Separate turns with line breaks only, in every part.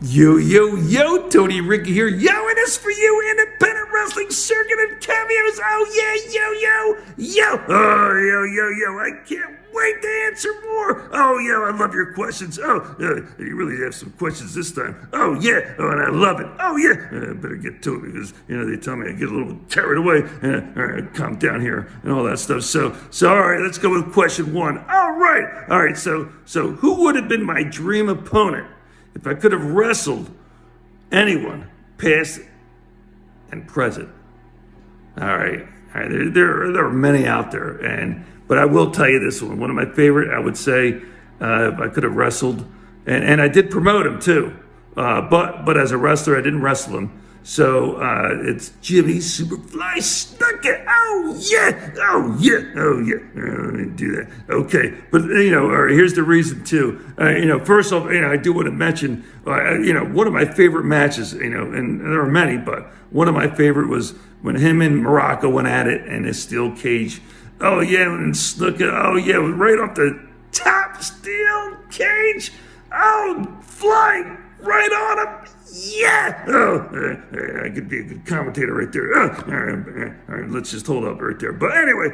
Yo, Tony Ricca here. Yo, and it's for you, independent wrestling circuit and cameos. Oh, yeah, yo. Oh, yo. I can't wait to answer more. Oh, yo, I love your questions. Oh, you really have some questions this time. Oh, yeah. Oh, and I love it. Oh, yeah. I better get to it because, they tell me I get a little carried away. All right, calm down here and all that stuff. So, all right, let's go with question one. All right. So who would have been my dream opponent if I could have wrestled anyone, past and present? All right. There are many out there, but I will tell you this one. One of my favorite, I would say, if I could have wrestled, and I did promote him too, but as a wrestler, I didn't wrestle him. So it's Jimmy Superfly Snuka. Oh yeah. Let me do that. Okay, but all right, here's the reason too. First off, I do want to mention, one of my favorite matches. And there are many, but one of my favorite was when him and Morocco went at it in a steel cage. Oh yeah, and Snuka. Oh yeah, right off the top steel cage. Oh, flying right on him. Yeah! I could be a good commentator right there. All right, let's just hold up right there. But anyway,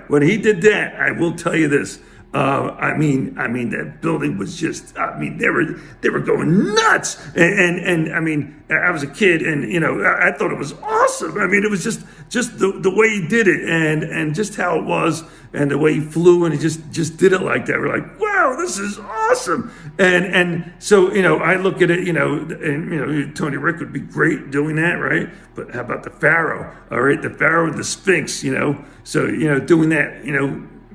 when he did that, I will tell you this. I mean, that building was just, they were going nuts. And I mean, I was a kid and, I thought it was awesome. I mean, it was just the way he did it and just how it was and the way he flew and he just did it like that. We're like, wow, this is awesome. And so, I look at it, and, Tony Rick would be great doing that, right? But how about the Pharaoh? All right, the Pharaoh and the Sphinx, so, doing that,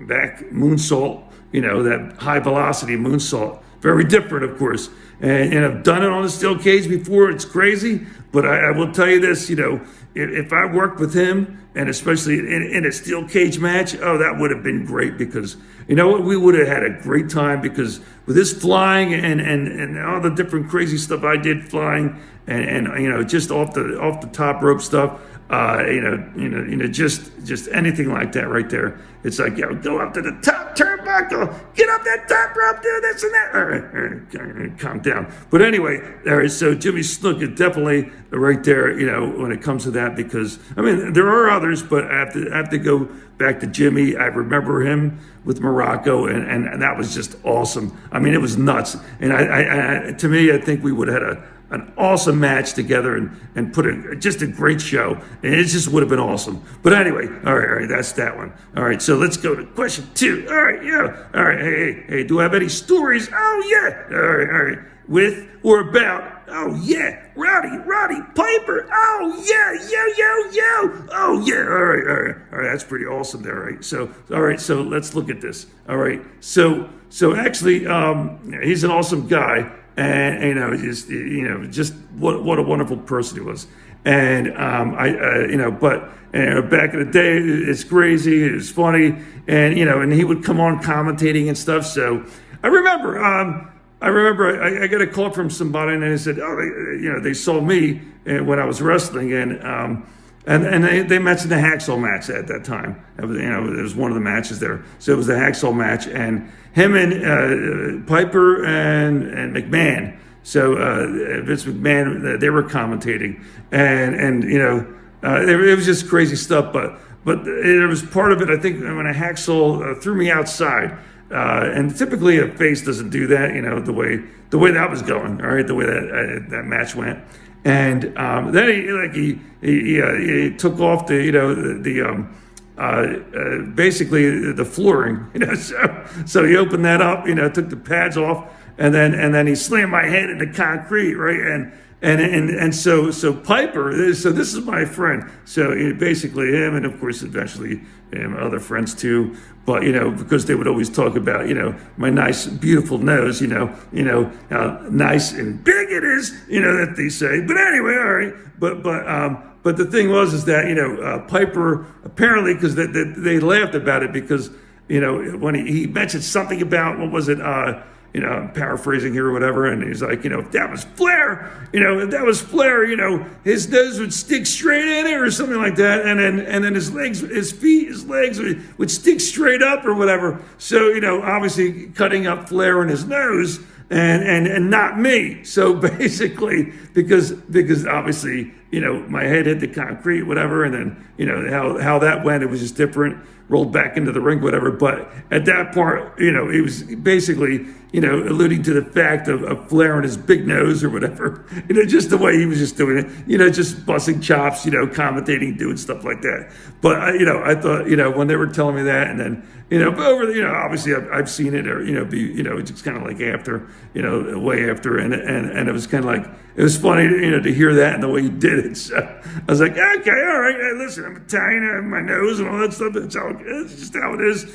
back moonsault, that high velocity moonsault, very different, of course. And I've done it on a steel cage before. It's crazy, but I will tell you this, if I worked with him, and especially in a steel cage match, oh, that would have been great because, we would have had a great time because with his flying and all the different crazy stuff I did flying and just off the top rope stuff, just anything like that right there. It's like, go up to the top turnbuckle, get up that top rope, do this and that. All right, calm down. But anyway, all right, so Jimmy Snuka definitely right there, when it comes to that, because, there are others, but I have to go back to Jimmy. I remember him with Morocco, and that was just awesome. It was nuts. And to me, I think we would have had an awesome match together and put just a great show. And it just would have been awesome. But anyway, all right, that's that one. All right, so let's go to question two. All right, yeah. All right, hey, do I have any stories? Oh, yeah. All right. With or about, oh, yeah, Roddy Piper. Oh, yeah, yo. Oh, yeah, all right, that's pretty awesome there, right? So, all right, so let's look at this. All right, so actually, he's an awesome guy. And just what a wonderful person he was. And but back in the day, it's crazy, it's funny, and and he would come on commentating and stuff. So I remember, I got a call from somebody, and they said, oh, they saw me when I was wrestling, and they mentioned the hacksaw match at that time. It was one of the matches there. So it was the hacksaw match, and him and Piper and McMahon. So Vince McMahon, they were commentating, and it was just crazy stuff. But it was part of it. I think when a hacksaw threw me outside, and typically a face doesn't do that. The way that was going. All right, the way that match went. And then he took off basically the flooring, so he opened that up, took the pads off, and then he slammed my head into concrete, right? And so Piper, so this is my friend. So basically him, and of course eventually other friends too. But because they would always talk about my nice beautiful nose, how nice and big it is, that they say. But anyway, all right. But the thing was that Piper apparently, because they laughed about it because when he mentioned something about what was it. I'm paraphrasing here or whatever, and he's like, if that was Flair, his nose would stick straight in it or something like that, and then his legs would stick straight up or whatever. So, obviously cutting up Flair in his nose, and not me. So basically, because obviously, my head hit the concrete, whatever, and then, how that went, it was just different, rolled back into the ring, whatever. But at that point, it was basically, alluding to the fact of Flair and his big nose or whatever, just the way he was just doing it, just busting chops, commentating, doing stuff like that. But, I thought, when they were telling me that, and then, but over, obviously I've seen it, or, just kind of like after, way after, and it was kind of like, it was funny, to hear that and the way he did it. So I was like, okay, all right, hey, listen, I'm Italian, I have my nose and all that stuff. It's just how it is,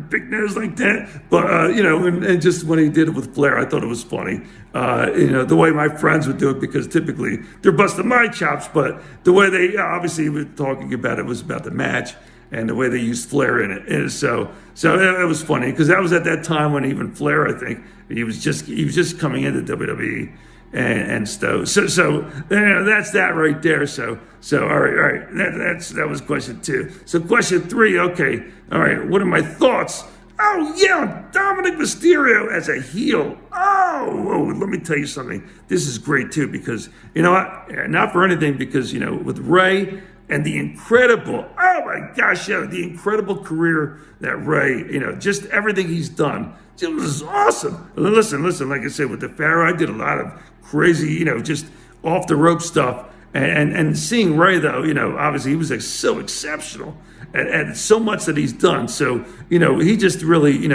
big nose like that. But, and just when he did it with Flair, I thought it was funny. The way my friends would do it, because typically they're busting my chops, but the way they obviously were talking about it was about the match and the way they used Flair in it. And so it was funny, because that was at that time when even Flair, I think, he was just coming into WWE. And so that's that right there. So all right. That was question 2. So question 3. Okay, all right. What are my thoughts? Oh yeah, Dominic Mysterio as a heel. Oh, let me tell you something. This is great too, because not for anything, because with Ray and the incredible, oh my gosh, the incredible career that Ray, just everything he's done. It was awesome. Listen, like I said, with the Pharaoh, I did a lot of crazy, just off the rope stuff. And seeing Ray, though, obviously he was so exceptional at so much that he's done. So, he just really,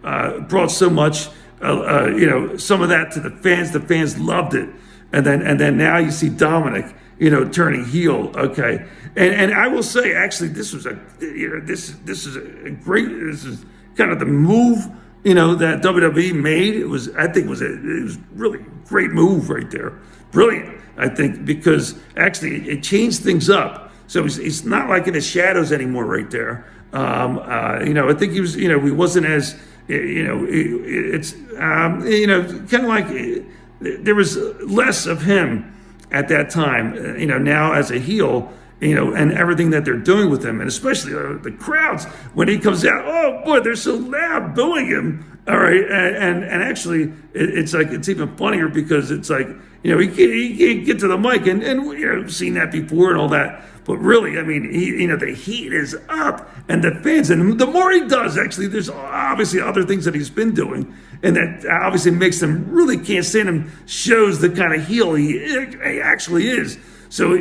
brought so much, some of that to the fans. The fans loved it. And then now you see Dominic, turning heel. Okay. And I will say, actually, this was this is kind of the move, that WWE made. It was really great move right there. Brilliant, I think, because actually it changed things up. So he's not like in the shadows anymore right there. I think he was, he wasn't as, it's, kind of like there was less of him at that time, now as a heel, and everything that they're doing with him, and especially the crowds when he comes out. Oh boy, they're so loud booing him. All right, and actually, it's like, it's even funnier, because it's like, he can't get to the mic, and we've seen that before and all that. But really, I mean, the heat is up, and the fans, and the more he does, actually, there's obviously other things that he's been doing, and that obviously makes them really can't stand him. Shows the kind of heel he actually is. So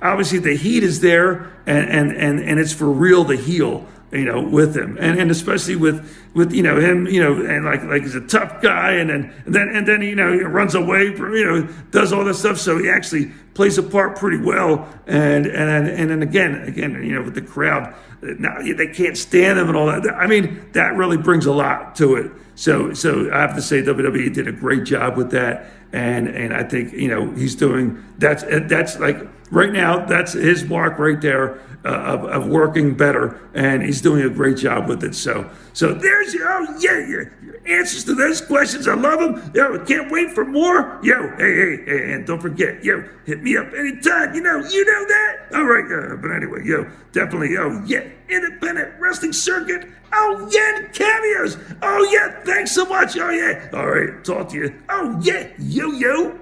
obviously the heat is there, and it's for real, the heel, with him, and especially with him, and like he's a tough guy, and then he runs away from, does all this stuff. So he actually plays a part pretty well, and then again, with the crowd, now they can't stand him and all that. I mean, that really brings a lot to it. So I have to say WWE did a great job with that, and I think he's doing that's like right now, that's his mark right there of working better, and he's doing a great job with it. So there's your answers to those questions. I love them. Can't wait for more. Hey, and don't forget, hit me up anytime. You know that. All right, but anyway, definitely. Independent wrestling circuit. And cameos. Thanks so much. All right, talk to you. Yo.